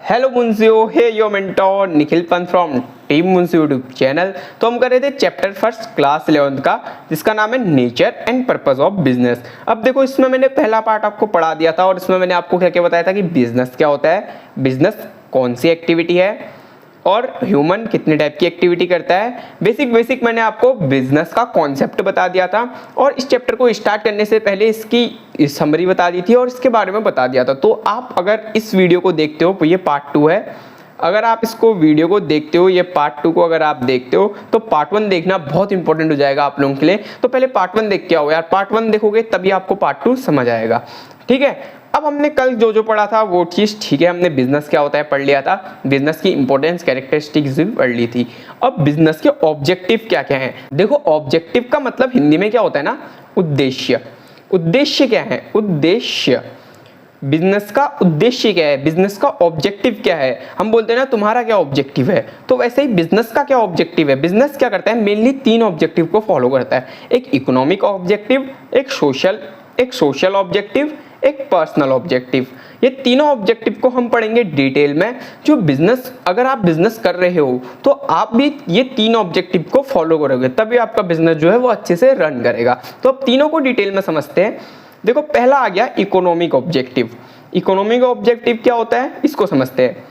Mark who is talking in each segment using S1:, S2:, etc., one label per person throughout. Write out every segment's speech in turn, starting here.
S1: Hello मुंसियो, hey your mentor Nikhil Pant from team मुंसियो YouTube channel. तो हम कर रहे थे चैप्टर फर्स्ट क्लास 11th का, जिसका नाम है nature and purpose of business. अब देखो, इसमें मैंने पहला पार्ट आपको पढ़ा दिया था और इसमें मैंने आपको क्या क्या बताया था कि बिजनेस क्या होता है, बिजनेस कौन सी एक्टिविटी है और ह्यूमन कितने टाइप की एक्टिविटी करता है। बेसिक मैंने आपको बिजनेस का कॉन्सेप्ट बता दिया था और इस चैप्टर को स्टार्ट करने से पहले इसकी समरी बता दी थी और इसके बारे में बता दिया था। तो आप अगर इस वीडियो को देखते हो, ये पार्ट 2 है, अगर आप इसको वीडियो को देखते हो, ये पार्ट 2 को अगर आप देखते हो तो पार्ट 1 देखना बहुत इंपॉर्टेंट हो जाएगा आप लोगों के लिए। तो पहले पार्ट 1 देख के आओ यार, पार्ट 1 देखोगे तभी आपको पार्ट 2 समझ आएगा। ठीक है, अब हमने कल जो पढ़ा था वो चीज़ ठीक है, हमने बिजनेस क्या होता है पढ़ लिया था, बिजनेस की इंपॉर्टेंस कैरेक्टरिस्टिक्स भी पढ़ ली थी। अब बिजनेस के ऑब्जेक्टिव क्या क्या हैं। देखो, ऑब्जेक्टिव का मतलब हिंदी में क्या होता है ना, उद्देश्य। उद्देश्य क्या है, उद्देश्य। बिजनेस का उद्देश्य क्या है, बिजनेस का ऑब्जेक्टिव क्या है। हम बोलते हैं ना तुम्हारा क्या ऑब्जेक्टिव है, तो वैसे ही बिजनेस का क्या ऑब्जेक्टिव है। बिजनेस क्या करता है, मेनली 3 ऑब्जेक्टिव को फॉलो करता है, एक इकोनॉमिक ऑब्जेक्टिव, एक सोशल ऑब्जेक्टिव, एक पर्सनल ऑब्जेक्टिव। ये तीनों ऑब्जेक्टिव को हम पढ़ेंगे डिटेल में। जो बिजनेस, अगर आप बिजनेस कर रहे हो तो आप भी ये 3 ऑब्जेक्टिव को फॉलो करोगे, तभी आपका बिजनेस जो है वो अच्छे से रन करेगा। तो अब तीनों को डिटेल में समझते हैं। देखो, पहला आ गया इकोनॉमिक ऑब्जेक्टिव। इकोनॉमिक ऑब्जेक्टिव क्या होता है, इसको समझते हैं।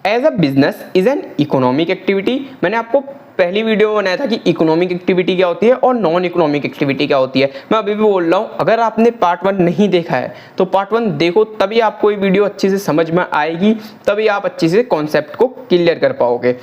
S1: As a business is an economic activity. मैंने आपको पहली वीडियो में बनाया था कि इकोनॉमिक एक्टिविटी क्या होती है और नॉन इकोनॉमिक एक्टिविटी क्या होती है। मैं अभी भी बोल रहा हूँ, अगर आपने पार्ट 1 नहीं देखा है तो पार्ट 1 देखो, तभी आपको ये वीडियो अच्छे से समझ में आएगी, तभी आप अच्छे से कॉन्सेप्ट को क्लियर कर पाओगे।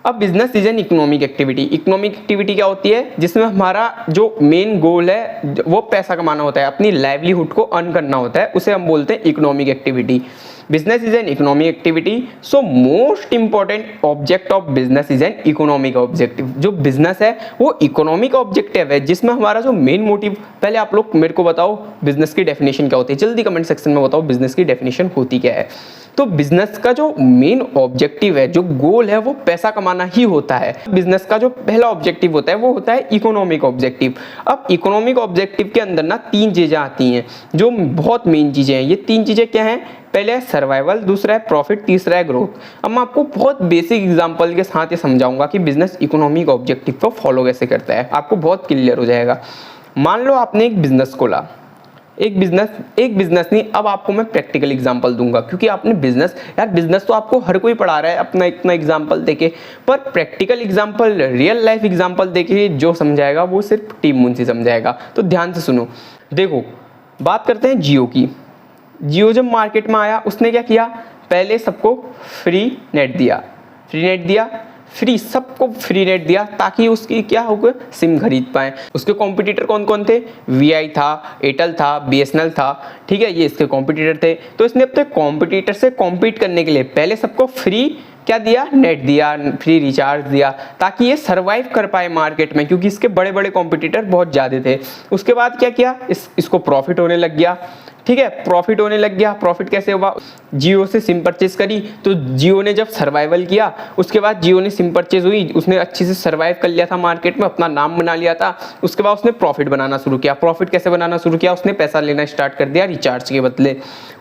S1: अब business is an economic activity. Economic activity क्या होती है, जिसमें हमारा जो मेन गोल है वो पैसा कमाना होता है, अपनी लाइवलीहुड को अर्न करना होता है, उसे हम बोलते हैं economic activity. Business is an economic activity, so most important object of business is an economic objective. जो बिजनेस है वो इकोनॉमिक ऑब्जेक्टिव है, जिसमें हमारा जो मेन मोटिव, पहले आप लोग मेरे को बताओ बिजनेस की डेफिनेशन क्या होती है, जल्दी कमेंट सेक्शन में बताओ बिजनेस की डेफिनेशन होती क्या है। तो बिजनेस का जो मेन ऑब्जेक्टिव है, जो गोल है, वो पैसा कमाना ही होता है। बिजनेस का जो पहला ऑब्जेक्टिव होता है वो होता है इकोनॉमिक ऑब्जेक्टिव। अब इकोनॉमिक ऑब्जेक्टिव के अंदर ना 3 चीजें आती हैं जो बहुत मेन चीजें हैं। ये 3 चीजें क्या हैं, पहले है सर्वाइवल, दूसरा है प्रॉफिट, तीसरा है ग्रोथ। अब मैं आपको बहुत बेसिक एग्जांपल के साथ ये समझाऊंगा कि बिजनेस इकोनॉमिक ऑब्जेक्टिव को फॉलो कैसे करता है, आपको बहुत क्लियर हो जाएगा। मान लो आपने एक बिजनेस खोला, एक बिजनेस नहीं, अब आपको मैं प्रैक्टिकल एग्जांपल दूंगा, क्योंकि आपने बिजनेस, यार बिजनेस तो आपको हर कोई पढ़ा रहा है अपना इतना एग्जांपल देके, पर practical example, real life example देके जो समझाएगा वो सिर्फ टीम मुंशी समझाएगा। तो ध्यान से सुनो। देखो, बात करते हैं जियो की। जियो जब मार्केट में आया, उसने क्या किया, पहले सबको फ्री नेट दिया, सबको फ्री नेट दिया, ताकि उसकी क्या होगा, सिम खरीद पाए। उसके कॉम्पिटिटर कौन कौन थे, वीआई था, एयरटेल था, बीएसएनएल था, ठीक है, ये इसके कॉम्पिटिटर थे। तो इसने अपने कॉम्पिटिटर से कॉम्पीट करने के लिए पहले सबको फ्री क्या दिया, नेट दिया, फ्री रिचार्ज दिया, ताकि ये सरवाइव कर पाए मार्केट में, क्योंकि इसके बड़े बड़े कॉम्पिटिटर बहुत ज़्यादा थे। उसके बाद क्या किया, इसको प्रॉफिट होने लग गया। ठीक है, प्रॉफिट होने लग गया। प्रॉफिट कैसे हुआ, जियो से सिम परचेज करी, तो जियो ने जब सर्वाइवल किया, उसके बाद जियो ने सिम परचेज हुई, उसने अच्छे से सर्वाइव कर लिया था मार्केट में, अपना नाम बना लिया था। उसके बाद उसने प्रॉफिट बनाना शुरू किया। प्रॉफिट कैसे बनाना शुरू किया, उसने पैसा लेना स्टार्ट कर दिया रिचार्ज के बदले।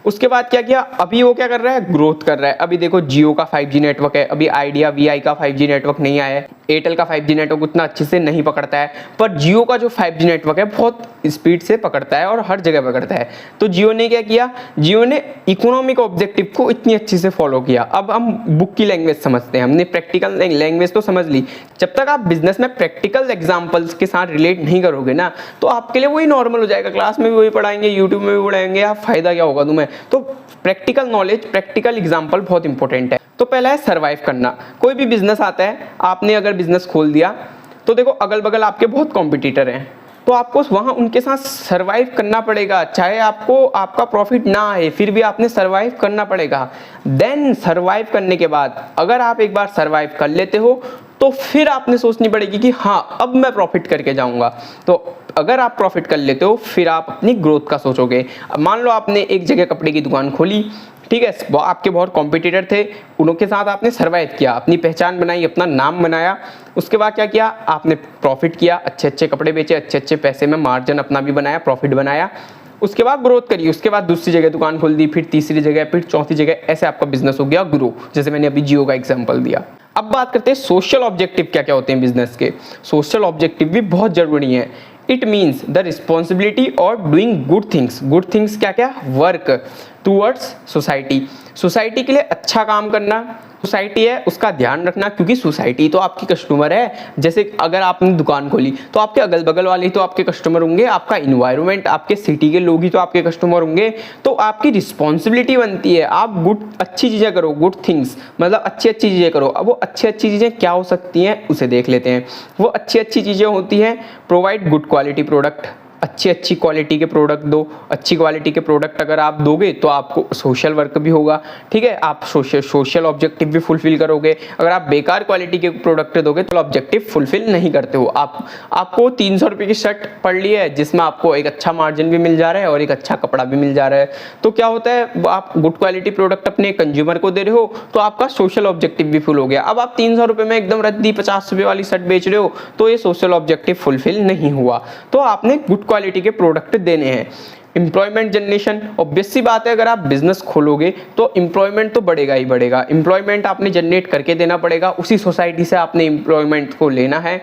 S1: उसके बाद क्या किया, अभी वो क्या कर रहा है, ग्रोथ कर रहा है। अभी देखो, जियो का 5G नेटवर्क है, अभी आइडिया वीआई का 5G नेटवर्क नहीं आया है, एयरटेल का 5G नेटवर्क उतना अच्छे से नहीं पकड़ता है, पर जियो का जो 5G नेटवर्क है बहुत स्पीड से पकड़ता है और हर जगह पकड़ता है। तो जियो ने क्या किया, जियो ने इकोनॉमिक ऑब्जेक्टिव को इतनी अच्छे से फॉलो किया। अब हम बुक की लैंग्वेज समझते हैं, हमने प्रैक्टिकल लैंग्वेज तो समझ ली। जब तक आप बिजनेस में प्रैक्टिकल एग्जांपल्स के साथ रिलेट नहीं करोगे ना, तो आपके लिए वही नॉर्मल हो जाएगा, क्लास में भी वही पढ़ाएंगे, यूट्यूब में भी पढ़ाएंगे, आप फायदा क्या होगा तुम्हें। तो प्रैक्टिकल नॉलेज, प्रैक्टिकल एग्जांपल बहुत इंपॉर्टेंट है। तो पहला है सर्वाइव करना। कोई भी बिजनेस आता है, आपने अगर बिजनेस खोल दिया तो देखो अगल बगल आपके बहुत कॉम्पिटिटर हैं, तो आपको वहाँ उनके साथ सर्वाइव करना पड़ेगा। चाहे आपको आपका प्रॉफिट ना आए, फिर भी आपने सर्वाइव करना पड़ेगा। देन सर्वाइव करने के बाद अगर आप एक बार सर्वाइव कर लेते हो, तो फिर आपने सोचनी पड़ेगी कि हाँ अब मैं प्रॉफिट करके जाऊंगा। तो अगर आप प्रॉफिट कर लेते हो, फिर आप अपनी ग्रोथ का सोचोगे। मान लो आपने एक जगह कपड़े की दुकान खोली, ठीक है, आपके बहुत कॉम्पिटिटर थे, उनके साथ आपने सर्वाइव किया, अपनी पहचान बनाई, अपना नाम बनाया। उसके बाद क्या किया, आपने प्रॉफिट किया, अच्छे अच्छे कपड़े बेचे, अच्छे अच्छे पैसे में मार्जिन अपना भी बनाया, प्रॉफिट बनाया। उसके बाद ग्रोथ करिए, उसके बाद दूसरी जगह दुकान खोल दी, फिर तीसरी जगह, फिर चौथी जगह, ऐसे आपका बिजनेस हो गया ग्रो, जैसे मैंने अभी जियो का एग्जांपल दिया। अब बात करते हैं सोशल ऑब्जेक्टिव क्या क्या होते हैं बिजनेस के। सोशल ऑब्जेक्टिव भी बहुत जरूरी है। इट मीन्स द रिस्पॉन्सिबिलिटी और doing good things. Good things क्या क्या? वर्क टूवर्ड्स सोसाइटी, सोसाइटी के लिए अच्छा काम करना, सोसाइटी है उसका ध्यान रखना, क्योंकि सोसाइटी तो आपकी कस्टमर है। जैसे अगर आपने दुकान खोली तो आपके अगल बगल वाले ही तो आपके कस्टमर होंगे, आपका इन्वायरमेंट, आपके सिटी के लोग ही तो आपके कस्टमर होंगे। तो आपकी रिस्पॉन्सिबिलिटी बनती है आप अच्छी चीज़ें करो, गुड थिंग्स मतलब अच्छी अच्छी चीज़ें करो। अब वो अच्छी चीज़ें क्या हो सकती हैं उसे देख लेते हैं। वो अच्छी चीज़ें होती हैं, प्रोवाइड गुड क्वालिटी प्रोडक्ट, अच्छी क्वालिटी के प्रोडक्ट दो। अच्छी क्वालिटी के प्रोडक्ट अगर आप दोगे तो आपको सोशल वर्क भी होगा, ठीक है, आप सोशल ऑब्जेक्टिव भी फुलफिल करोगे। अगर आप बेकार क्वालिटी के प्रोडक्ट दोगे तो ऑब्जेक्टिव फुलफिल नहीं करते हो। आपको 300 रुपये की शर्ट पड़ ली है जिसमें आपको एक अच्छा मार्जिन भी मिल जा रहा है और एक अच्छा कपड़ा भी मिल जा रहा है, तो क्या होता है, आप गुड क्वालिटी प्रोडक्ट अपने कंज्यूमर को दे रहे हो तो आपका सोशल ऑब्जेक्टिव भी फुल हो गया। अब आप 300 रुपये में एकदम रद्दी 50 रुपये वाली शर्ट बेच रहे हो तो ये सोशल ऑब्जेक्टिव फुलफिल नहीं हुआ। तो आपने गुड क्वालिटी के प्रोडक्ट देने हैं। एम्प्लॉयमेंट जनरेशन, ऑब्वियस सी बात है, अगर आप बिजनेस खोलोगे तो एम्प्लॉयमेंट तो बढ़ेगा ही बढ़ेगा। एम्प्लॉयमेंट आपने जनरेट करके देना पड़ेगा, उसी सोसाइटी से आपने एम्प्लॉयमेंट को लेना है।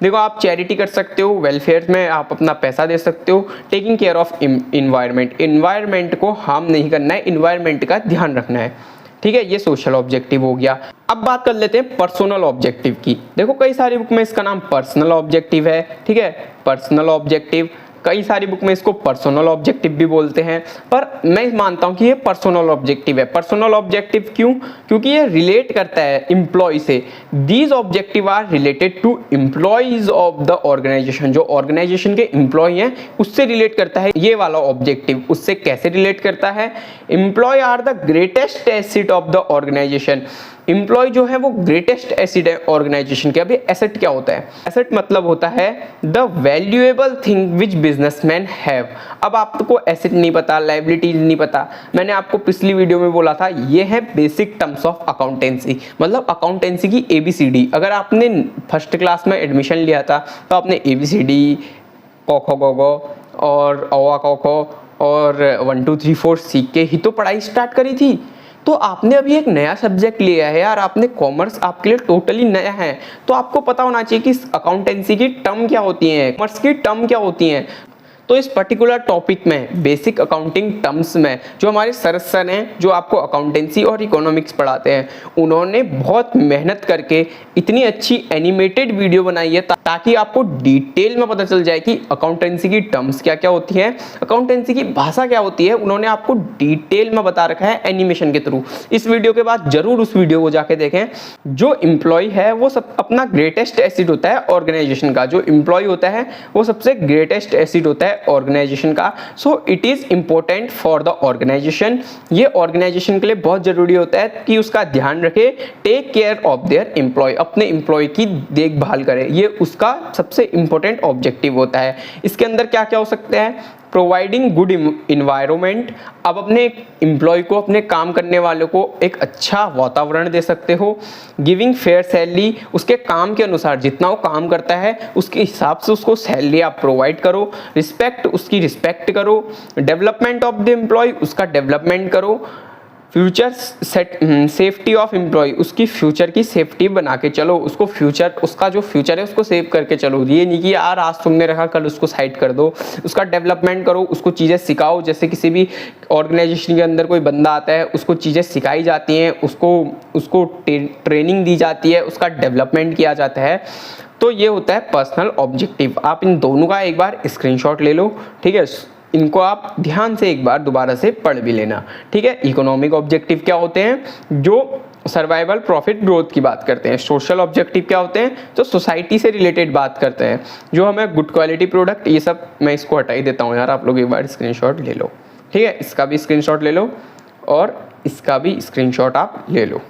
S1: देखो आप चैरिटी कर सकते हो, वेलफेयर में आप अपना पैसा दे सकते हो, taking care of environment, environment को हार्म नहीं करना है, इन्वायरमेंट का ध्यान रखना है, ठीक है, ये सोशल ऑब्जेक्टिव हो गया। अब बात कर लेते हैं पर्सनल ऑब्जेक्टिव की। देखो कई सारी बुक में इसका नाम पर्सनल ऑब्जेक्टिव है, ठीक है, पर्सनल ऑब्जेक्टिव, कई सारी बुक में इसको पर्सनल ऑब्जेक्टिव भी बोलते हैं, पर मैं मानता हूं कि ये पर्सनल ऑब्जेक्टिव है। पर्सनल ऑब्जेक्टिव क्यों? क्योंकि ये रिलेट करता है एम्प्लॉय से। These objective are related to employees of the organisation, जो ऑर्गेनाइजेशन के एम्प्लॉय हैं उससे रिलेट करता है ये वाला ऑब्जेक्टिव। उससे कैसे रिलेट करता है? Employ are the greatest asset of the organisation. Employ जो है वो ग्रेटेस्ट एसेट है ऑर्गेनाइजेशन के। अभी एसेट क्या होता है? एसेट मतलब होता है the valuable thing which businessman have. अब आपको एसेट नहीं पता, लायबिलिटीज नहीं पता, मैंने आपको पिछली वीडियो में बोला था, ये है बेसिक टर्म्स ऑफ अकाउंटेंसी, मतलब अकाउंटेंसी की ABCD। अगर आपने फर्स्ट क्लास में एडमिशन लिया था तो आपने ABCD, क ख ग घ और अ आ क ख और 1 2 3 4 सीख के ही तो पढ़ाई स्टार्ट करी थी। तो आपने अभी एक नया सब्जेक्ट लिया है यार, आपने कॉमर्स आपके लिए टोटली नया है, तो आपको पता होना चाहिए कि अकाउंटेंसी की टर्म क्या होती है, कॉमर्स की टर्म क्या होती हैं। तो इस पर्टिकुलर टॉपिक में बेसिक अकाउंटिंग टर्म्स में जो हमारे सर हैं जो आपको अकाउंटेंसी और इकोनॉमिक्स पढ़ाते हैं, उन्होंने बहुत मेहनत करके इतनी अच्छी एनिमेटेड वीडियो बनाई है ताकि आपको डिटेल में पता चल जाए कि अकाउंटेंसी की टर्म्स क्या क्या होती हैं, अकाउंटेंसी की भाषा क्या होती है। उन्होंने आपको डिटेल में बता रखा है एनिमेशन के थ्रू। इस वीडियो के बाद जरूर उस वीडियो को जाके देखें। जो एम्प्लॉय है वो सब अपना ग्रेटेस्ट एसेट होता है ऑर्गेनाइजेशन का। जो एम्प्लॉय होता है वो सबसे ग्रेटेस्ट एसेट होता है ऑर्गेनाइजेशन का। So it is important for the organisation. ये ऑर्गेनाइजेशन के लिए बहुत जरूरी होता है कि उसका ध्यान रखे, take care of their employ, अपने एम्प्लॉय की देखभाल करे, ये उसका सबसे इंपॉर्टेंट ऑब्जेक्टिव होता है। इसके अंदर क्या क्या हो सकते हैं? प्रोवाइडिंग गुड इन्वायरमेंट, अब अपने एम्प्लॉय को, अपने काम करने वालों को एक अच्छा वातावरण दे सकते हो। गिविंग फेयर सैलरी, उसके काम के अनुसार जितना वो काम करता है उसके हिसाब से उसको सैलरी आप प्रोवाइड करो। रिस्पेक्ट, उसकी रिस्पेक्ट करो। डेवलपमेंट ऑफ द एम्प्लॉय, उसका डेवलपमेंट करो। फ्यूचर सेफ्टी ऑफ एम्प्लॉय, उसकी फ्यूचर की सेफ्टी बना के चलो, उसको फ्यूचर, उसका जो फ्यूचर है उसको सेव करके चलो। ये नहीं कि यार आज तुमने रखा कल उसको साइड कर दो। उसका डेवलपमेंट करो, उसको चीज़ें सिखाओ। जैसे किसी भी ऑर्गेनाइजेशन के अंदर कोई बंदा आता है उसको चीज़ें सिखाई जाती हैं, उसको ट्रेनिंग दी जाती है, उसका डेवलपमेंट किया जाता है। तो ये होता है पर्सनल ऑब्जेक्टिव। आप इन दोनों का एक बार स्क्रीनशॉट ले लो, ठीक है, इनको आप ध्यान से एक बार दोबारा से पढ़ भी लेना, ठीक है। इकोनॉमिक ऑब्जेक्टिव क्या होते हैं? जो सर्वाइवल, प्रॉफिट, ग्रोथ की बात करते हैं। सोशल ऑब्जेक्टिव क्या होते हैं? जो सोसाइटी से रिलेटेड बात करते हैं, जो हमें गुड क्वालिटी प्रोडक्ट, ये सब मैं इसको हटा ही देता हूँ यार, आप लोग एक बार स्क्रीनशॉट ले लो, ठीक है, इसका भी स्क्रीनशॉट ले लो और इसका भी स्क्रीनशॉट आप ले लो।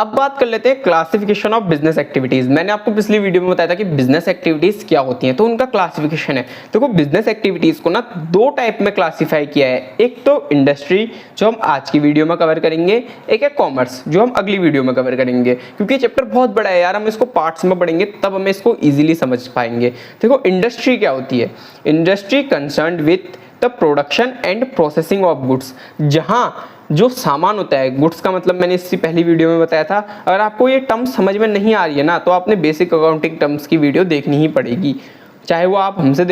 S1: अब बात कर लेते हैं क्लासिफिकेशन ऑफ बिजनेस एक्टिविटीज। मैंने आपको पिछली वीडियो में बताया था कि बिजनेस एक्टिविटीज क्या होती हैं, तो उनका क्लासिफिकेशन है। देखो बिजनेस एक्टिविटीज को ना दो टाइप में क्लासिफाई किया है, एक तो इंडस्ट्री जो हम आज की वीडियो में कवर करेंगे, एक है कॉमर्स जो हम अगली वीडियो में कवर करेंगे, क्योंकि चैप्टर बहुत बड़ा है यार, हम इसको पार्ट्स में पढ़ेंगे तब हमें इसको ईजिली समझ पाएंगे। देखो इंडस्ट्री क्या होती है, industry concerned with the production and processing of goods, जहां जो सामान होता है, गुड्स का मतलब मैंने इससे पहली वीडियो में बताया था। अगर आपको ये टर्म्स समझ में नहीं आ रही है ना, तो आपने बेसिक अकाउंटिंग टर्म्स की वीडियो देखनी ही पड़ेगी, चाहे वो आप हमसे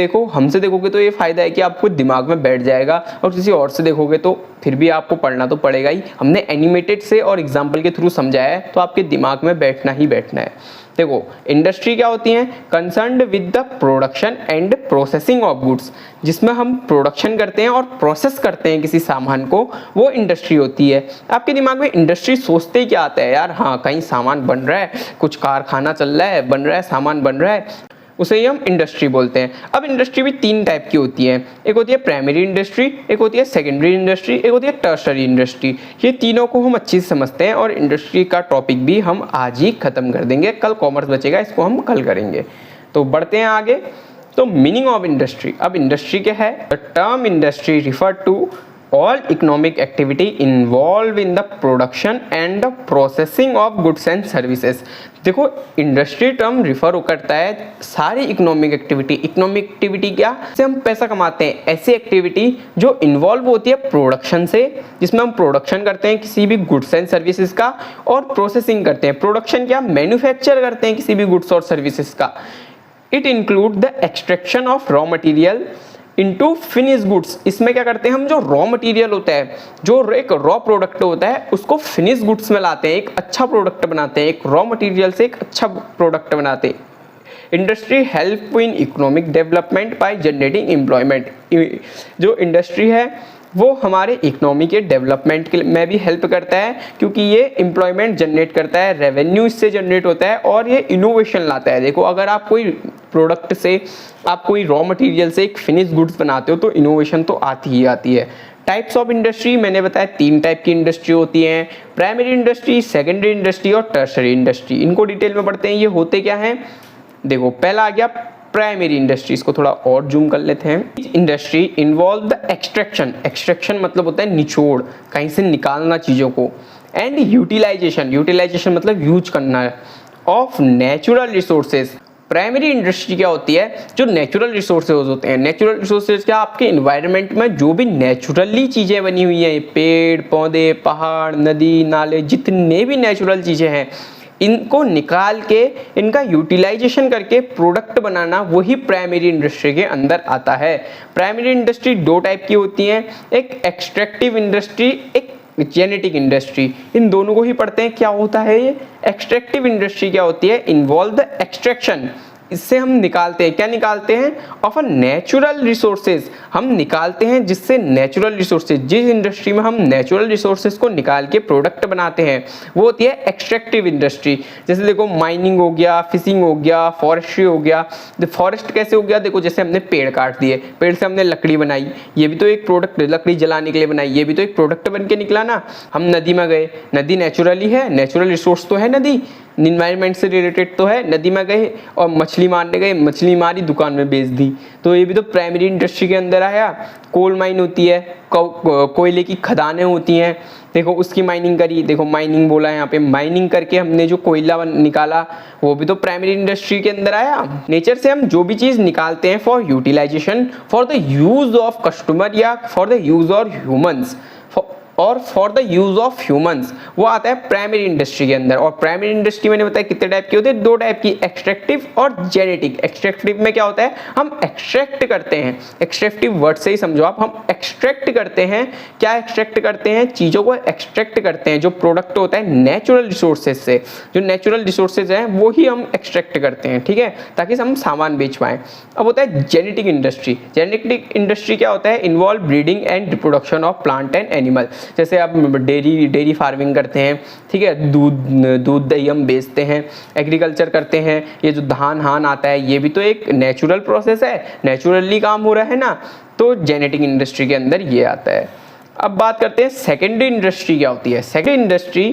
S1: देखोगे तो ये फायदा है कि आपको दिमाग में बैठ जाएगा, और किसी और से देखोगे तो फिर भी आपको पढ़ना तो पड़ेगा ही। हमने एनिमेटेड से और एग्जाम्पल के थ्रू समझाया है, तो आपके दिमाग में बैठना ही बैठना है। देखो इंडस्ट्री क्या होती है, concerned with the production and processing of goods, जिसमें हम प्रोडक्शन करते हैं और प्रोसेस करते हैं किसी सामान को, वो इंडस्ट्री होती है। आपके दिमाग में इंडस्ट्री सोचते ही क्या आता है यार, हाँ कहीं सामान बन रहा है, कुछ कारखाना चल रहा है, बन रहा है, सामान बन रहा है, उसे ही हम इंडस्ट्री बोलते हैं। अब इंडस्ट्री भी तीन टाइप की होती है, एक होती है प्राइमरी इंडस्ट्री, एक होती है सेकेंडरी इंडस्ट्री, एक होती है टर्शरी इंडस्ट्री। ये तीनों को हम अच्छी से समझते हैं, और इंडस्ट्री का टॉपिक भी हम आज ही खत्म कर देंगे, कल कॉमर्स बचेगा, इसको हम कल करेंगे। तो बढ़ते हैं आगे। तो मीनिंग ऑफ इंडस्ट्री, अब इंडस्ट्री क्या है, the term industry refer to all economic activity involved in the production and the processing of goods and services। देखो इंडस्ट्री टर्म रिफर करता है सारी इकोनॉमिक एक्टिविटी क्या से हम पैसा कमाते हैं, ऐसी एक्टिविटी जो इन्वॉल्व होती है प्रोडक्शन से, जिसमें हम प्रोडक्शन करते हैं किसी भी गुड्स एंड सर्विसेज का, और प्रोसेसिंग करते हैं, प्रोडक्शन क्या मैन्युफैक्चर करते हैं किसी भी गुड्स और सर्विसेज का। It include the extraction of raw material into finish goods, इसमें क्या करते हैं हम, जो रॉ मटेरियल होता है, जो एक रॉ प्रोडक्ट होता है, उसको फिनिश गुड्स में लाते हैं, एक अच्छा प्रोडक्ट बनाते हैं, एक रॉ मटेरियल से एक अच्छा प्रोडक्ट बनाते हैं। Industry help in economic development by generating employment, जो इंडस्ट्री है वो हमारे इकोनॉमी के डेवलपमेंट में भी हेल्प करता है, क्योंकि ये एम्प्लॉयमेंट जनरेट करता है, रेवेन्यू इससे जनरेट होता है, और ये इनोवेशन लाता है। देखो अगर आप कोई प्रोडक्ट से, आप कोई रॉ मटेरियल से एक फिनिश गुड्स बनाते हो, तो इनोवेशन तो आती ही आती है। टाइप्स ऑफ इंडस्ट्री मैंने बताया तीन टाइप की इंडस्ट्री होती हैं, प्राइमरी इंडस्ट्री, सेकेंडरी इंडस्ट्री और टर्शरी इंडस्ट्री। इनको डिटेल में पढ़ते हैं, ये होते क्या हैं। देखो पहला आ गया प्राइमरी इंडस्ट्रीज को थोड़ा और जूम कर लेते हैं। इंडस्ट्री इन्वॉल्व द एक्सट्रैक्शन मतलब होता है निचोड़, कहीं से निकालना चीज़ों को, एंड यूटिलाइजेशन मतलब यूज करना of natural resources. Primary industry क्या होती है, जो नेचुरल रिसोर्सेज होते हैं। नेचुरल रिसोर्सेज क्या, आपके इन्वायरमेंट में जो भी नेचुरली चीज़ें बनी हुई हैं, पेड़ पौधे, पहाड़, नदी नाले, जितने भी नेचुरल चीज़ें हैं, इनको निकाल के इनका यूटिलाइजेशन करके प्रोडक्ट बनाना, वही प्राइमरी इंडस्ट्री के अंदर आता है। प्राइमरी इंडस्ट्री दो टाइप की होती हैं, एक एक्सट्रैक्टिव इंडस्ट्री, एक जेनेटिक इंडस्ट्री। इन दोनों को ही पढ़ते हैं। क्या होता है ये एक्सट्रैक्टिव इंडस्ट्री, क्या होती है, इन्वॉल्व द एक्सट्रैक्शन, इससे हम निकालते हैं, क्या निकालते हैं, ऑफ अ नेचुरल रिसोर्सेज, हम निकालते हैं जिससे नेचुरल रिसोर्सेज, जिस इंडस्ट्री में हम नेचुरल रिसोर्सेज को निकाल के प्रोडक्ट बनाते हैं, वो होती है एक्सट्रैक्टिव इंडस्ट्री। जैसे देखो माइनिंग हो गया, फिशिंग हो गया, फॉरेस्ट्री हो गया। फॉरेस्ट कैसे हो गया, देखो जैसे हमने पेड़ काट दिए, पेड़ से हमने लकड़ी बनाई, ये भी तो एक प्रोडक्ट, लकड़ी जलाने के लिए बनाई, ये भी तो एक प्रोडक्ट बन के निकला ना। हम नदी में गए, नदी नेचुरली है, नेचुरल रिसोर्स तो है नदी, इन्वायरमेंट से रिलेटेड तो है, नदी में गए और मछली मारने गए, मछली मारी, दुकान में बेच दी, तो ये भी तो प्राइमरी इंडस्ट्री के अंदर आया। कोल माइन होती है, कोयले की खदानें होती हैं, देखो उसकी माइनिंग करी, देखो माइनिंग बोला है यहाँ पे, माइनिंग करके हमने जो कोयला निकाला, वो भी तो प्राइमरी इंडस्ट्री के अंदर आया। नेचर से हम जो भी चीज़ निकालते हैं for utilization, for the use of customer, या for the use of humans, और for the use of humans, वो आता है प्राइमरी इंडस्ट्री के अंदर। और प्राइमरी इंडस्ट्री मैंने बताया कितने टाइप की होती है, दो टाइप की, एक्सट्रैक्टिव और जेनेटिक। एक्सट्रैक्टिव में क्या होता है, हम एक्सट्रैक्ट करते हैं, एक्सट्रैक्टिव वर्ड से ही समझो आप, हम एक्सट्रैक्ट करते हैं। क्या एक्सट्रैक्ट करते हैं, चीज़ों को एक्सट्रैक्ट करते हैं, जो प्रोडक्ट होता है नेचुरल रिसोर्सेज से, जो नेचुरल रिसोर्सेज हैं वो ही हम एक्सट्रैक्ट करते हैं, ठीक है, ताकि हम सामान बेच पाएँ। अब होता है जेनेटिक इंडस्ट्री। जेनेटिक इंडस्ट्री क्या होता है, involve breeding and reproduction of plant and animal. जैसे आप डेयरी फार्मिंग करते हैं, ठीक है, दूध दही हम बेचते हैं, एग्रीकल्चर करते हैं, ये जो धान आता है, ये भी तो एक नेचुरल प्रोसेस है, नेचुरली काम हो रहा है ना, तो जेनेटिक इंडस्ट्री के अंदर ये आता है। अब बात करते हैं सेकेंडरी इंडस्ट्री क्या होती है। Secondary industry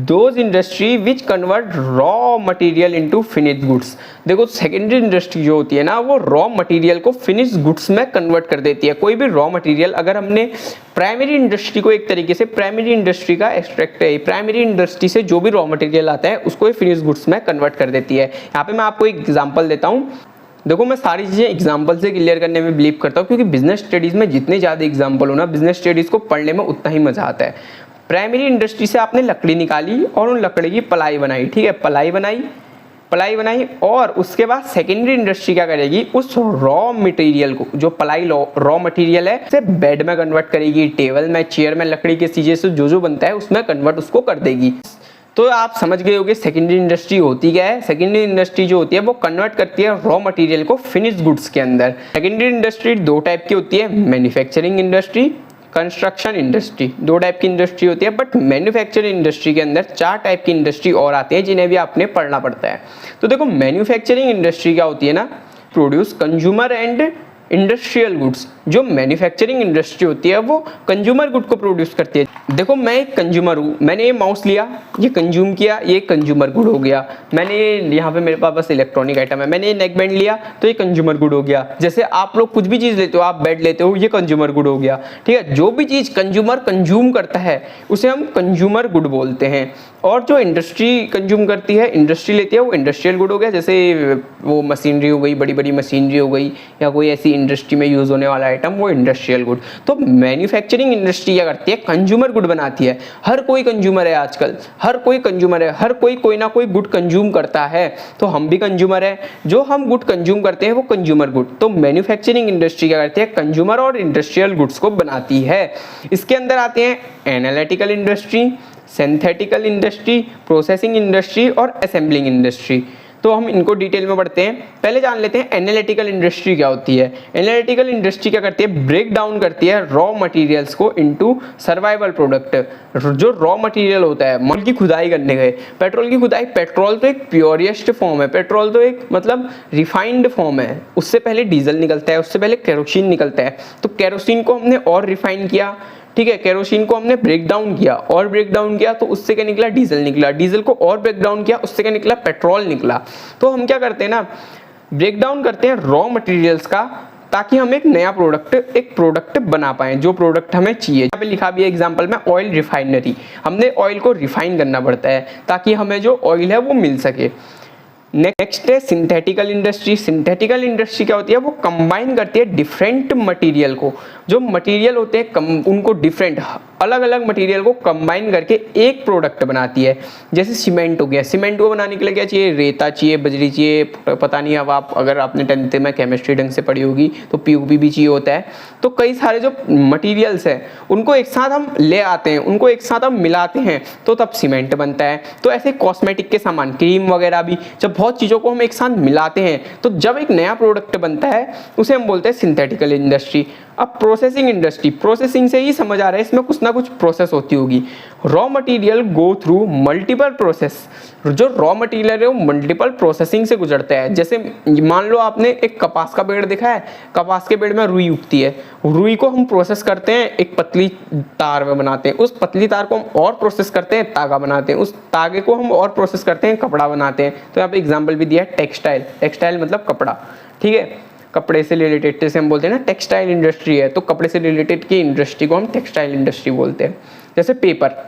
S1: those industry which convert raw material into finished goods. देखो सेकेंडरी इंडस्ट्री जो होती है ना, वो रॉ मटेरियल को फिनिश्ड गुड्स में कन्वर्ट कर देती है। कोई भी रॉ मटेरियल अगर हमने प्राइमरी इंडस्ट्री को एक तरीके से प्राइमरी इंडस्ट्री का एक्सट्रैक्ट है, प्राइमरी इंडस्ट्री से जो भी रॉ मटेरियल आता है उसको फिनिश्ड गुड्स में कन्वर्ट कर देती है। यहाँ पे मैं आपको एक एग्जांपल देता हूँ। देखो मैं सारी चीज़ें एग्जाम्पल से क्लियर करने में बिलीव करता हूँ, क्योंकि बिजनेस स्टडीज़ में जितने ज़्यादा एग्जाम्पल हो ना, बिजनेस स्टडीज़ को पढ़ने में उतना ही मज़ा आता है। प्राइमरी इंडस्ट्री से आपने लकड़ी निकाली और उन लकड़ी की पलाई बनाई, ठीक है, पलाई बनाई और उसके बाद सेकेंडरी इंडस्ट्री क्या करेगी, उस रॉ मटेरियल को, जो पलाई रॉ मटेरियल है, उसे बेड में कन्वर्ट करेगी, टेबल में, चेयर में, लकड़ी के चीज़ें से जो बनता है उसमें कन्वर्ट उसको कर देगी। तो आप समझ गए होंगे सेकेंडरी इंडस्ट्री होती क्या है। सेकेंडरी इंडस्ट्री जो होती है वो कन्वर्ट करती है रॉ मटेरियल को फिनिश्ड गुड्स के अंदर। सेकेंडरी इंडस्ट्री दो टाइप की होती है, मैन्युफैक्चरिंग इंडस्ट्री, कंस्ट्रक्शन इंडस्ट्री। दो टाइप की इंडस्ट्री होती है, बट मैन्युफैक्चरिंग इंडस्ट्री के अंदर 4 टाइप की इंडस्ट्री और आती है जिन्हें भी आपने पढ़ना पड़ता है। तो देखो मैन्युफैक्चरिंग इंडस्ट्री क्या होती है ना, produce consumer and industrial goods. जो मैन्युफैक्चरिंग इंडस्ट्री होती है वो कंज्यूमर गुड को प्रोड्यूस करती है। देखो मैं एक कंज्यूमर हूँ, मैंने ये माउस लिया, ये कंज्यूम किया, ये कंज्यूमर गुड हो गया। मैंने यहाँ पे मेरे पास बस इलेक्ट्रॉनिक आइटम है, मैंने ये नेक बैंड लिया तो ये कंज्यूमर गुड हो गया। जैसे आप लोग कुछ भी चीज़ लेते हो, आप बेड लेते हो, ये कंज्यूमर गुड हो गया, ठीक है। जो भी चीज़ कंज्यूमर कंज्यूम करता है उसे हम कंज्यूमर गुड बोलते हैं। और जो इंडस्ट्री कंज्यूम करती है, इंडस्ट्री लेती है, वो इंडस्ट्रियल गुड हो गया। जैसे वो मशीनरी हो गई, बड़ी बड़ी मशीनरी हो गई, या कोई ऐसी इंडस्ट्री में यूज़ होने वाला आइटम, वो इंडस्ट्रियल गुड। तो मैन्युफैक्चरिंग इंडस्ट्री क्या करती है, कंज्यूमर गुड बनाती है। हर कोई कंज्यूमर है आजकल, हर कोई कंज्यूमर है, हर कोई ना कोई गुड कंज्यूम करता है। तो हम भी कंज्यूमर है, जो हम गुड कंज्यूम करते हैं वो कंज्यूमर गुड। तो मैन्युफैक्चरिंग इंडस्ट्री क्या करती है, कंज्यूमर और इंडस्ट्रियल गुड्स को बनाती है। इसके अंदर आते हैं analytical industry, synthetical industry, processing industry और असेंबलिंग इंडस्ट्री। तो हम इनको डिटेल में पढ़ते हैं। पहले जान लेते हैं एनालिटिकल इंडस्ट्री क्या होती है। एनालिटिकल इंडस्ट्री क्या करती है, ब्रेक डाउन करती है रॉ मटेरियल्स को इनटू सर्वाइवल प्रोडक्ट। जो रॉ मटेरियल होता है, मान की खुदाई करने गए, पेट्रोल की खुदाई, पेट्रोल तो एक प्योरेस्ट फॉर्म है, पेट्रोल तो एक मतलब रिफाइंड फॉर्म है। उससे पहले डीजल निकलता है, उससे पहले केरोसिन निकलता है। तो केरोसिन को हमने और रिफाइन किया, ठीक है, केरोसिन को हमने ब्रेक डाउन किया और ब्रेक डाउन किया तो उससे क्या निकला, डीजल निकला। डीजल को और ब्रेक डाउन किया, उससे क्या निकला, पेट्रोल निकला। तो हम क्या करते हैं ना, ब्रेक डाउन करते हैं रॉ मटेरियल्स का, ताकि हम एक नया प्रोडक्ट बना पाएं, जो प्रोडक्ट हमें चाहिए। यहाँ पे लिखा भी है एग्जांपल में, ऑयल रिफाइनरी। हमने ऑयल को रिफाइन करना पड़ता है ताकि हमें जो ऑयल है वो मिल सके। नेक्स्ट है सिंथेटिकल इंडस्ट्री। सिंथेटिकल इंडस्ट्री क्या होती है, वो कंबाइन करती है डिफरेंट मटेरियल को। जो मटेरियल होते हैं उनको डिफरेंट अलग अलग मटेरियल को कंबाइन करके एक प्रोडक्ट बनाती है। जैसे सीमेंट हो गया, सीमेंट को बनाने के लिए क्या चाहिए, रेता चाहिए, बजरी चाहिए, पता नहीं अब आप अगर आपने 10th में केमिस्ट्री ढंग से पढ़ी होगी तो पीओपी भी चाहिए होता है। तो कई सारे जो मटेरियल्स हैं उनको एक साथ हम ले आते हैं, उनको एक साथ हम मिलाते हैं तो तब सीमेंट बनता है। तो ऐसे कॉस्मेटिक के सामान, क्रीम वगैरह भी, जब बहुत चीज़ों को हम एक साथ मिलाते हैं तो जब एक नया प्रोडक्ट बनता है उसे हम बोलते हैं सिंथेटिकल इंडस्ट्री। अब प्रोसेसिंग इंडस्ट्री, प्रोसेसिंग से ही समझ आ रहा है इसमें कुछ ना कुछ प्रोसेस होती होगी। Raw material go through multiple process. जो रॉ मटेरियल है वो मल्टीपल प्रोसेसिंग से गुजरता है। जैसे मान लो आपने एक कपास का पेड़ देखा है, कपास के पेड़ में रुई उगती है, रुई को हम प्रोसेस करते हैं, एक पतली तार में बनाते हैं, उस पतली तार को हम और प्रोसेस करते हैं, तागा बनाते हैं, उस तागे को हम और प्रोसेस करते हैं, कपड़ा बनाते हैं। तो यहाँ पे एग्जाम्पल भी दिया है टेक्सटाइल, टेक्सटाइल मतलब कपड़ा, ठीक है, कपड़े से रिलेटेड। जैसे हम बोलते हैं ना टेक्सटाइल इंडस्ट्री है, तो कपड़े से रिलेटेड की इंडस्ट्री को हम टेक्सटाइल इंडस्ट्री बोलते हैं। जैसे पेपर,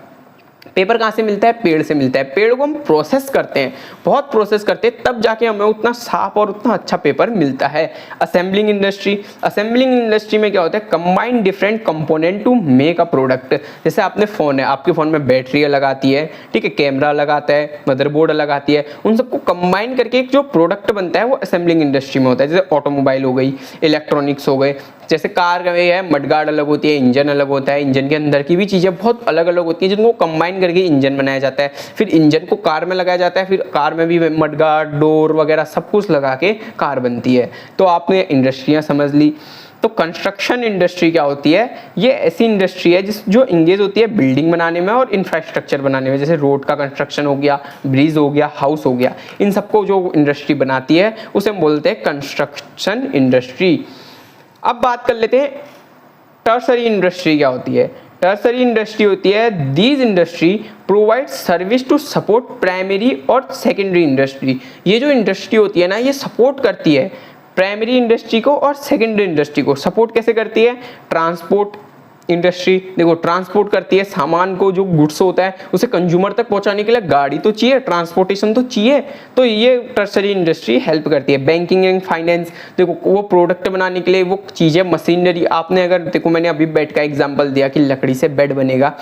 S1: पेपर कहाँ से मिलता है, पेड़ से मिलता है। पेड़ को हम प्रोसेस करते हैं, बहुत प्रोसेस करते हैं, तब जाके हमें उतना साफ और उतना अच्छा पेपर मिलता है। असेंबलिंग इंडस्ट्री, असेंबलिंग इंडस्ट्री में क्या होता है, combine different component to make a product. जैसे आपने फ़ोन है, आपके फ़ोन में बैटरी अलग आती है, ठीक है, कैमरा अलग आता है, मदरबोर्ड अलग आती है, उन सबको कंबाइन करके एक जो प्रोडक्ट बनता है वो असेंबलिंग इंडस्ट्री में होता है। जैसे ऑटोमोबाइल हो गई, इलेक्ट्रॉनिक्स हो गए, जैसे कार में है मडगार्ड अलग होती है, इंजन अलग होता है, इंजन के अंदर की भी चीज़ें बहुत अलग अलग होती हैं जिनको कंबाइन करके इंजन बनाया जाता है। फिर इंजन को कार में लगाया जाता है, फिर कार में भी मडगार्ड, डोर वगैरह सब कुछ लगा के कार बनती है। तो आपने इंडस्ट्रियाँ समझ ली। तो कंस्ट्रक्शन इंडस्ट्री क्या होती है, ये ऐसी इंडस्ट्री है जो इंगेज होती है बिल्डिंग बनाने में और इंफ्रास्ट्रक्चर बनाने में। जैसे रोड का कंस्ट्रक्शन हो गया, ब्रिज हो गया, हाउस हो गया, इन सबको जो इंडस्ट्री बनाती है उसे हम बोलते हैं कंस्ट्रक्शन इंडस्ट्री। अब बात कर लेते हैं टर्सरी इंडस्ट्री क्या होती है। टर्सरी इंडस्ट्री होती है these industry provide service to support primary और सेकेंडरी इंडस्ट्री। ये जो इंडस्ट्री होती है ना, ये सपोर्ट करती है प्राइमरी इंडस्ट्री को और सेकेंडरी इंडस्ट्री को। सपोर्ट कैसे करती है? ट्रांसपोर्ट इंडस्ट्री देखो ट्रांसपोर्ट करती है सामान को, जो गुड्स होता है उसे कंज्यूमर तक पहुंचाने के लिए गाड़ी तो चाहिए, ट्रांसपोर्टेशन तो चाहिए, तो ये टर्सरी इंडस्ट्री हेल्प करती है। बैंकिंग एंड फाइनेंस देखो वो प्रोडक्ट बनाने के लिए वो चीज़ें मशीनरी, आपने अगर देखो मैंने अभी बेड का एग्जांपल दिया कि लकड़ी से बेड बनेगा,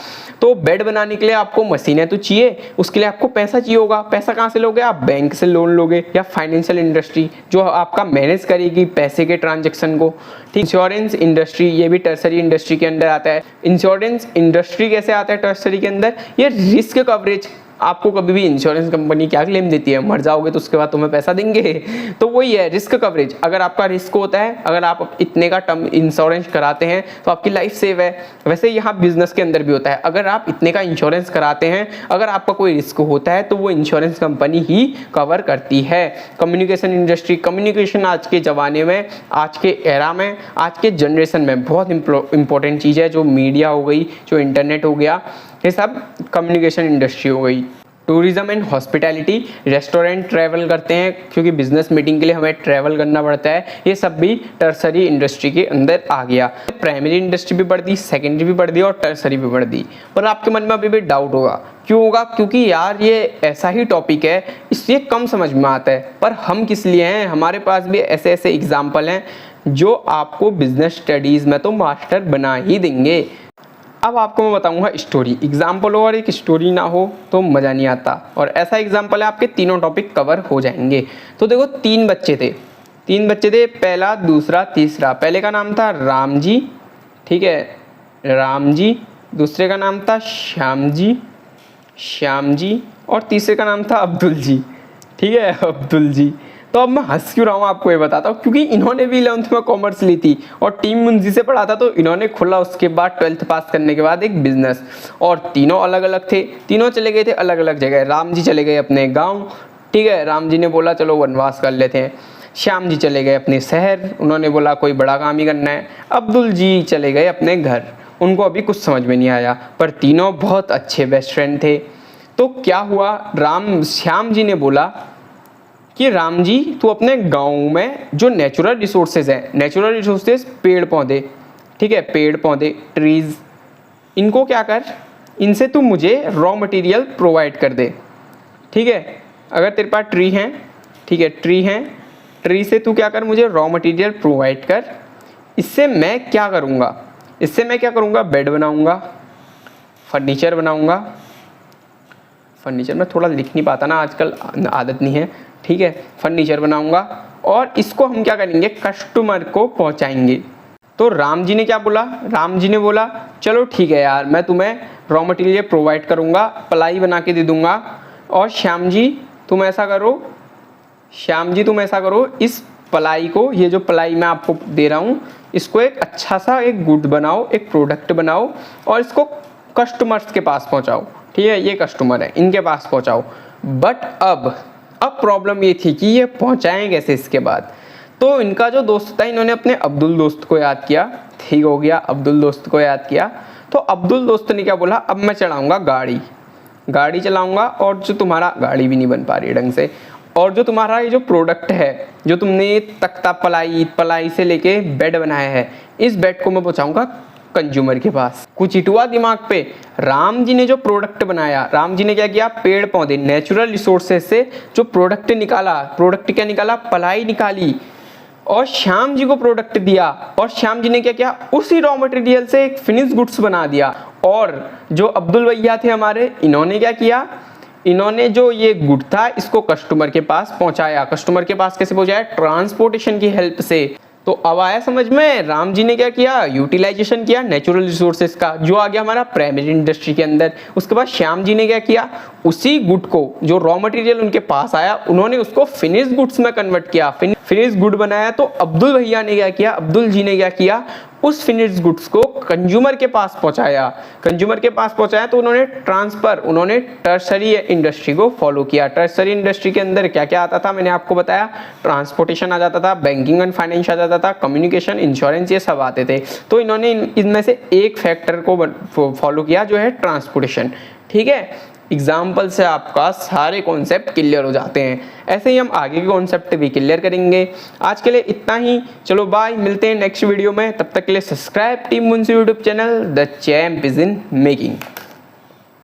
S1: तो बेड बनाने के लिए आपको मशीनें तो चाहिए, उसके लिए आपको पैसा चाहिए होगा। पैसा कहाँ से लोगे? आप बैंक से लोन लोगे या फाइनेंशियल इंडस्ट्री जो आपका मैनेज करेगी पैसे के ट्रांजेक्शन को। ठीक, इंश्योरेंस इंडस्ट्री ये भी टर्सरी इंडस्ट्री के अंदर आता है। इंश्योरेंस इंडस्ट्री कैसे आता है टर्सरी के अंदर? ये रिस्क कवरेज, आपको कभी भी इंश्योरेंस कंपनी क्या क्लेम देती है? मर जाओगे तो उसके बाद तुम्हें पैसा देंगे, तो वही है रिस्क कवरेज। अगर आपका रिस्क होता है, अगर आप इतने का टर्म इंश्योरेंस कराते हैं तो आपकी लाइफ सेव है। वैसे यहाँ बिजनेस के अंदर भी होता है, अगर आप इतने का इंश्योरेंस कराते हैं, अगर आपका कोई रिस्क होता है तो वो इंश्योरेंस कंपनी ही कवर करती है। कम्युनिकेशन इंडस्ट्री, कम्युनिकेशन आज के ज़माने में, आज के एरा में, आज के जनरेशन में बहुत इंपॉर्टेंट चीज़ है। जो मीडिया हो गई, जो इंटरनेट हो गया, ये सब कम्युनिकेशन इंडस्ट्री हो गई। Tourism and hospitality, restaurant travel करते हैं क्योंकि बिजनेस मीटिंग के लिए हमें ट्रैवल करना पड़ता है, ये सब भी टर्सरी इंडस्ट्री के अंदर आ गया। प्राइमरी इंडस्ट्री भी बढ़ दी, सेकेंडरी भी बढ़ दी और टर्सरी भी बढ़ दी। पर आपके मन में अभी भी डाउट होगा, क्यों होगा? क्योंकि यार ये ऐसा ही टॉपिक है, इसलिए कम समझ में आता है। पर हम किस लिए हैं? हमारे पास भी ऐसे ऐसे एग्जाम्पल हैं जो आपको बिजनेस स्टडीज़ में तो मास्टर बना ही देंगे। अब आपको मैं बताऊंगा स्टोरी। एग्जाम्पल हो और एक स्टोरी ना हो तो मज़ा नहीं आता, और ऐसा एग्जाम्पल है आपके तीनों टॉपिक कवर हो जाएंगे। तो देखो तीन बच्चे थे, पहला, दूसरा, तीसरा। पहले का नाम था राम जी, ठीक है, राम जी। दूसरे का नाम था श्याम जी, और तीसरे का नाम था अब्दुल जी, ठीक है, अब्दुल जी। तो अब मैं हंस क्यों रहा हूँ आपको ये बताता हूँ, क्योंकि इन्होंने भी 11th में कॉमर्स ली थी और टीम मुंजी से पढ़ा था, तो इन्होंने खोला उसके बाद 12th पास करने के बाद एक बिजनेस। और तीनों अलग अलग थे, तीनों चले गए थे अलग अलग जगह। राम जी चले गए अपने गाँव, ठीक है, राम जी ने बोला चलो वनवास कर लेते हैं। श्याम जी चले गए अपने शहर, उन्होंने बोला कोई बड़ा काम ही करना है। अब्दुल जी चले गए अपने घर, उनको अभी कुछ समझ में नहीं आया, पर तीनों बहुत अच्छे बेस्ट फ्रेंड थे। तो क्या हुआ, श्याम जी ने बोला कि राम जी तू अपने गांव में जो नेचुरल रिसोर्सेज हैं, नेचुरल रिसोर्सेज पेड़ पौधे, ठीक है, पेड़ पौधे ट्रीज, इनको क्या कर, इनसे तू मुझे रॉ मटेरियल प्रोवाइड कर दे, ठीक है। अगर तेरे पास ट्री हैं, ठीक है, ट्री से तू क्या कर, मुझे रॉ मटेरियल प्रोवाइड कर। इससे मैं क्या करूँगा, बेड बनाऊँगा, फर्नीचर बनाऊँगा। फर्नीचर में थोड़ा लिख नहीं पाता ना आजकल, आदत नहीं है, ठीक है, फर्नीचर बनाऊंगा और इसको हम क्या करेंगे, कस्टमर को पहुंचाएंगे। तो राम जी ने क्या बोला, राम जी ने बोला चलो ठीक है यार, मैं तुम्हें रॉ मटेरियल प्रोवाइड करूंगा, पलाई बना के दे दूंगा। और श्याम जी तुम ऐसा करो, इस पलाई को, ये जो पलाई मैं आपको दे रहा हूँ, इसको एक अच्छा सा एक गुड बनाओ, एक प्रोडक्ट बनाओ और इसको कस्टमर्स के पास पहुँचाओ, ठीक है, ये कस्टमर है, इनके पास पहुँचाओ। बट अब प्रॉब्लम ये थी कि ये पहुंचाएं कैसे इसके बाद। तो इनका जो दोस्त था, इन्होंने अपने अब्दुल दोस्त को याद किया, ठीक हो गया, अब्दुल दोस्त को याद किया। तो अब्दुल दोस्त ने क्या बोला, अब मैं चलाऊंगा गाड़ी चलाऊंगा, और जो तुम्हारा गाड़ी भी नहीं बन पा रही ढंग से, और जो तुम्हारा ये जो प्रोडक्ट है, जो तुमने तख्ता पलाई से लेके बेड बनाया है, इस बेड को मैं पहुंचाऊंगा कंज्यूमर के पास। कुछ इटुआ दिमाग पे, राम जी ने जो प्रोडक्ट बनाया, राम जी ने क्या किया, पेड़ पौधे नेचुरल रिसोर्सेज से जो प्रोडक्ट क्या निकाला, पलाई निकाली और श्याम जी को प्रोडक्ट दिया। और श्याम जी ने क्या किया, उसी रॉ मटेरियल से एक फिनिश गुड्स बना दिया। और जो अब्दुल भैया थे हमारे, इन्होंने क्या किया, इन्होंने जो ये गुड था इसको कस्टमर के पास पहुंचाया। कस्टमर के पास कैसे पहुंचाया, ट्रांसपोर्टेशन की हेल्प से। तो अब आया समझ में, राम जी ने क्या किया, यूटिलाइजेशन किया नेचुरल रिसोर्सेज का, जो आ गया हमारा प्राइमरी इंडस्ट्री के अंदर। उसके बाद श्याम जी ने क्या किया, उसी गुड को, जो रॉ मटेरियल उनके पास आया, उन्होंने उसको फिनिश गुड्स में कन्वर्ट किया, फिनिश गुड बनाया। तो अब्दुल भैया ने क्या किया, अब्दुल जी ने क्या किया, उस फिनिश गुड्स को कंज्यूमर के पास पहुंचाया। कंज्यूमर के पास पहुंचाया तो उन्होंने टर्सरी इंडस्ट्री को फॉलो किया। टर्सरी इंडस्ट्री के अंदर क्या क्या आता था, मैंने आपको बताया, ट्रांसपोर्टेशन आ जाता था, बैंकिंग एंड फाइनेंस आ जाता था, कम्युनिकेशन, इंश्योरेंस, ये सब आते थे। तो इन्होंने इनमें से एक फैक्टर को फॉलो किया जो है ट्रांसपोर्टेशन। ठीक है, एग्जाम्पल से आपका सारे कॉन्सेप्ट क्लियर हो जाते हैं। ऐसे ही हम आगे के कॉन्सेप्ट भी क्लियर करेंगे। आज के लिए इतना ही, चलो बाय, मिलते हैं नेक्स्ट वीडियो में। तब तक के लिए subscribe team Munshi YouTube channel, the champ is in making.